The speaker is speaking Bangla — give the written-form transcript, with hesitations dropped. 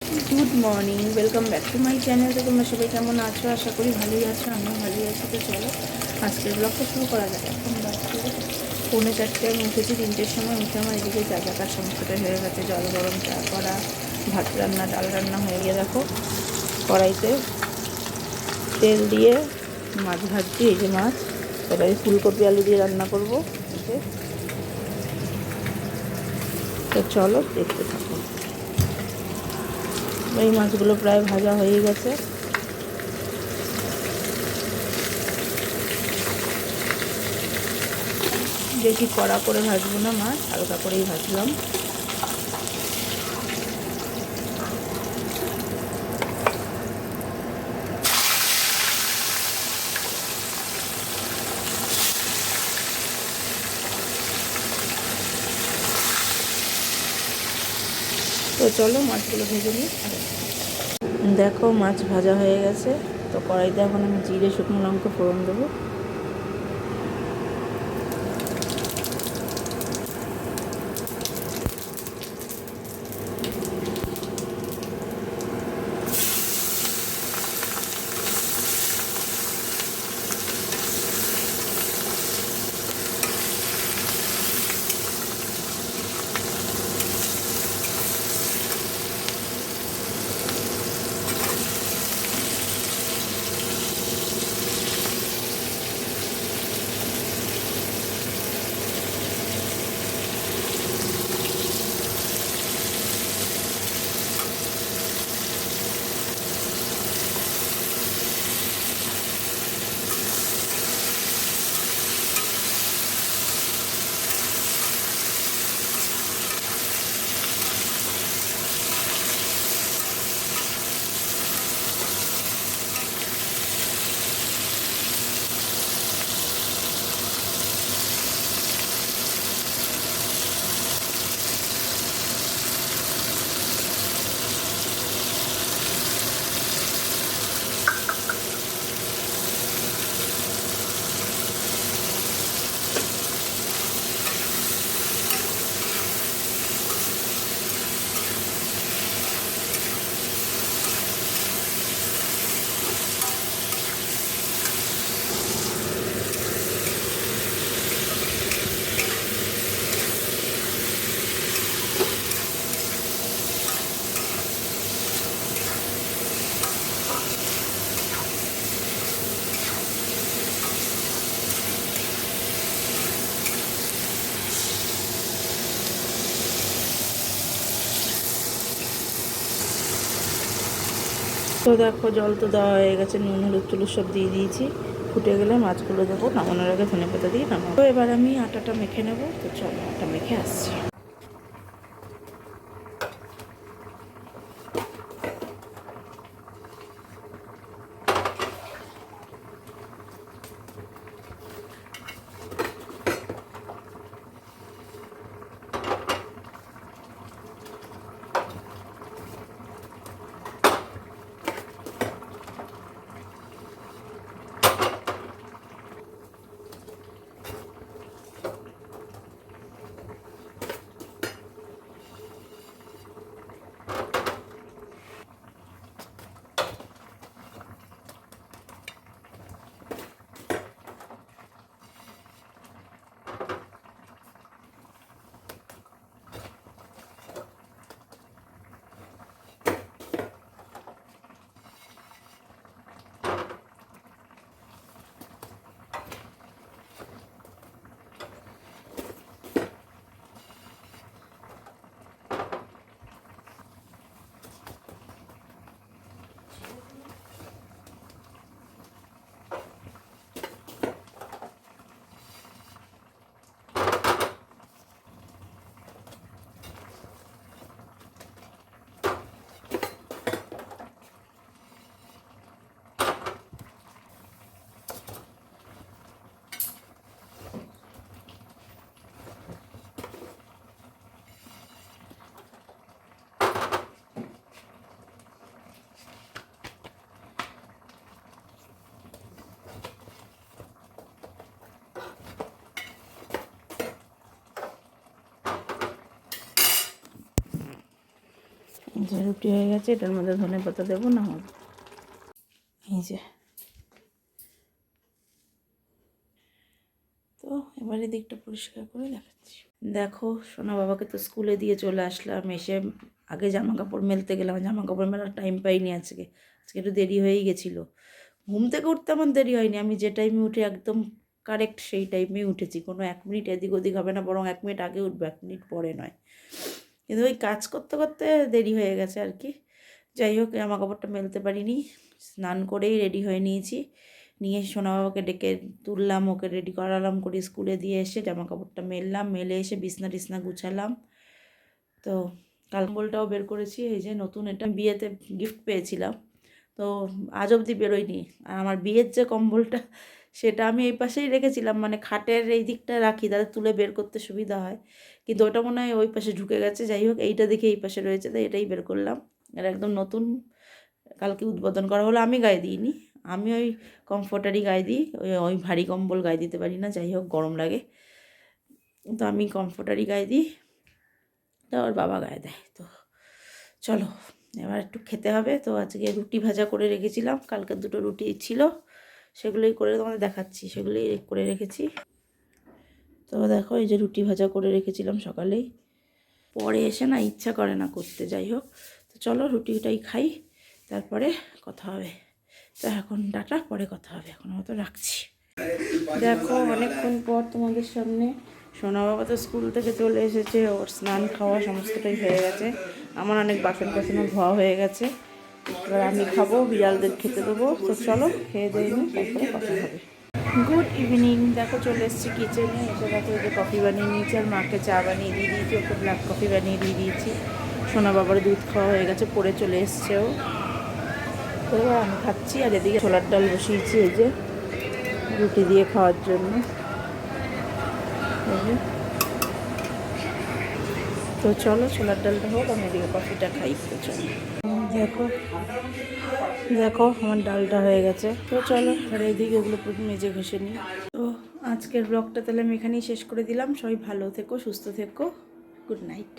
Good morning, welcome back to my channel. তো তোমরা সবাই কেমন আছো? আশা করি ভালোই আছো, আমিও ভালোই আছি। তো চলো আজকের ব্লগটা শুরু করা যাক। এখন বাজছে 4:45। আমি উঠেছি 3টের সময়। উঠে আমার এদিকে যা যা কাজ সমস্তটা হয়ে গেছে। জল গরম, চা করা, ভাত রান্না, ডাল রান্না হয়ে গিয়ে দেখো কড়াইতে তেল দিয়ে মাছ ভাজছি। এই যে মাছ, এবার আমি ফুলকপি আলু দিয়ে রান্না করবো। তো চলো দেখতে থাকো। এই মাছগুলো প্রায় ভাজা হয়ে গেছে। বেশি কড়া করে ভাজবো না মাছ, হালকা করেই ভাজলাম। তো চলো মাছগুলো ভেজে নিই। দেখো মাছ ভাজা হয়ে গেছে। তো কড়াইতে এখন আমি জিরে শুকনো লঙ্কা ফোড়ন দেবো। তো দেখো জল তো দেওয়া হয়ে গেছে, নুন হলুদ টুলুদ সব দিয়ে দিয়েছি। ফুটে গেলে মাছগুলো দেবো, নামানোর আগে ধনেপাতা দিয়ে নামাবো। তো এবার আমি আটাটা মেখে নেবো। তো চলো আটা মেখে আসছি। যে রুটি হয়ে গেছে, এটার মধ্যে ধনেপাতা দেবো না হবে। এই যে, তো এবার এদিকটা পরিষ্কার করে দেখাচ্ছি। দেখো সোনা বাবাকে তো স্কুলে দিয়ে চলে আসলাম, এসে আগে জামা কাপড় মেলতে গেলাম, জামা কাপড় মেলার টাইম পাইনি আজকে একটু দেরি হয়েই গেছিলো। ঘুম থেকে উঠতে আমার দেরি হয়নি, আমি যে টাইমে উঠে একদম কারেক্ট সেই টাইমেই উঠেছি, কোনো 1 মিনিট এদিক ওদিক হবে না, বরং 1 মিনিট আগে উঠবো, 1 মিনিট পরে নয়। কিন্তু ওই কাজ করতে করতে দেরি হয়ে গেছে আর কি। যাই হোক, জামা কাপড়টা মেলতে পারিনি, স্নান করেই রেডি হয়ে নিয়েছি, নিয়ে সোনা বাবাকে ডেকে তুললাম, ওকে রেডি করালাম, করে স্কুলে দিয়ে এসে জামা কাপড়টা মেললাম, মেলে এসে বিছনা টিছনা গুছালাম। তো কম্বলটাও বের করেছি, এই যে নতুন, এটা বিয়েতে গিফট পেয়েছিলাম, তো আজ অবধি বেরোয়নি। আর আমার বিয়ের যে কম্বলটা, সেটা আমি এই পাশেই রেখেছিলাম, মানে খাটের এই দিকটা রাখি, তাহলে তুলে বের করতে সুবিধা হয়, কিন্তু ওটা মনে হয় ওই পাশে ঢুকে গেছে। যাই হোক, এইটা দেখে এই পাশে রয়েছে, তাই এটাই বের করলাম। এটা একদম নতুন, কালকে উদ্বোধন করা হলো। আমি গায়ে দিইনি, আমি ওই কমফোর্টারই গায়ে দিই, ওই ভারী কম্বল গায়ে দিতে পারি না, যাই হোক গরম লাগে, তো আমি কমফোর্টারই গায়ে দিই, তো ওর বাবা গায়ে দেয়। তো চলো এবার একটু খেতে হবে। তো আজকে রুটি ভাজা করে রেখেছিলাম, কালকে 2টো রুটি ছিল, সেগুলোই করে তোমাদের দেখাচ্ছি, সেগুলোই করে রেখেছি। তো দেখো, এই যে রুটি ভাজা করে রেখেছিলাম সকালেই, পরে এসে না ইচ্ছা করে না করতে। যাই হোক, তো চলো রুটিটাই খাই, তারপরে কথা হবে। তো এখন টাটা, পরে কথা হবে, এখন মতো রাখছি। দেখো অনেকক্ষণ পর তোমাদের সামনে, সোনা বাবা তো স্কুল থেকে চলে এসেছে, ওর স্নান খাওয়া সমস্তটাই হয়ে গেছে, আমার অনেক বাসন টাসনও ধোয়া হয়ে গেছে, এবার আমি খাবো, বিড়ালদের খেতে দেবো। তো চলো খেয়ে দিয়ে নিই, তারপরে কথা হবে। গুড ইভিনিং, দেখো চলে এসেছি কিচেনে, এসে দেখো এই যে কফি বানিয়ে নিয়েছি, আর মাকে চা বানিয়ে দিয়ে দিয়েছি, ওকে ব্ল্যাক কফি বানিয়ে দিয়ে দিয়েছি। সোনা বাবার দুধ খাওয়া হয়ে গেছে, পড়ে চলে এসছেও, তো এবার আমি খাচ্ছি। আর এদিকে ছোলার ডাল বসিয়েছি, এই যে রুটি দিয়ে খাওয়ার জন্য। তো চলো ছোলার ডালটা হোক, আমি এদিকে কফিটা খাই। তো চলো, দেখো দেখো আমার ডালটা হয়ে গেছে। তো চলো, আর এইদিকে ওগুলো পুরো মেজে ঘষে নিই। তো আজকের ব্লগটা তাহলে আমি এখানেই শেষ করে দিলাম। সবাই ভালো থেকো, সুস্থ থেকো, গুড নাইট।